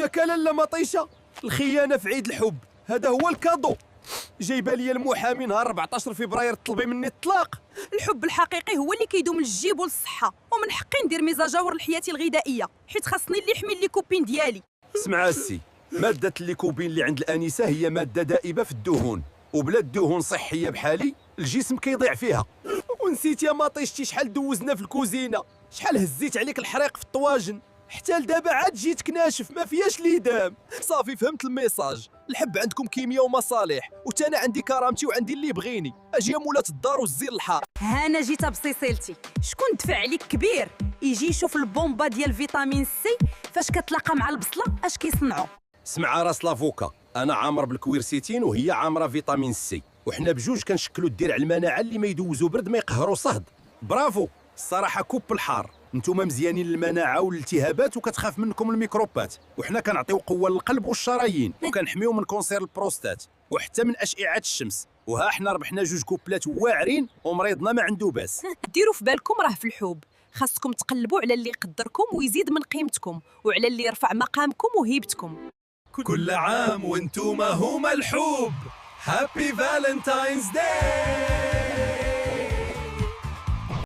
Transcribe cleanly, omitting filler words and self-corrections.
ياك لاله مطيشه، الخيانه في عيد الحب هذا هو الكادو. جايبه لي المحامي نهار 14 فبراير تطلبي مني الطلاق. الحب الحقيقي هو اللي كيدوم للجيب وللصحه، ومن حقي ندير مزاجور لحياتي الغذائيه حيت خاصني اللي يحمي لي كوبين ديالي. اسمع السي، ماده الليكوبين اللي عند الانسه هي ماده دائبه في الدهون، وبلا الدهون صحيه بحالي الجسم كيضيع فيها. ونسيتي يا مطيشتي شحال دوزنا في الكوزينه، شحال هزيت عليك الحريق في الطواجن، حتى لدابا عاد جيتك ناشف ما فياش ليدام. صافي فهمت الميساج، الحب عندكم كيمياء ومصالح، وتانا عندي كرامتي وعندي اللي يبغيني. اجي يا مولات الدار والزين الحار. هانا جيت بصيصيلتي، شكون دفع عليك كبير يجي يشوف البومبا ديال فيتامين سي فاش كتلاقى مع البصله اش كيصنعوا. سمع راس لافوكا، انا عامر بالكويرسيتين وهي عامره فيتامين سي، وحنا بجوج كنشكلوا الدرع المناعه اللي ما يدوزوا برد ما يقهروا صهد. برافو الصراحه، كوب الحار. نتوما مزيانين للمناعه والالتهابات وكتخاف منكم الميكروبات، وحنا كنعطيو قوه للقلب والشرايين وكنحميو من كونسير البروستات وحتى من اشعه الشمس. وها حنا ربحنا جوج كوبلات واعرين ومريضنا ما عنده باس. ديروا في بالكم راه في الحب خاصكم تقلبوا على اللي يقدركم ويزيد من قيمتكم، وعلى اللي يرفع مقامكم وهيبتكم. كل عام وانتوما هما الحب. هابي فالنتاينز داي.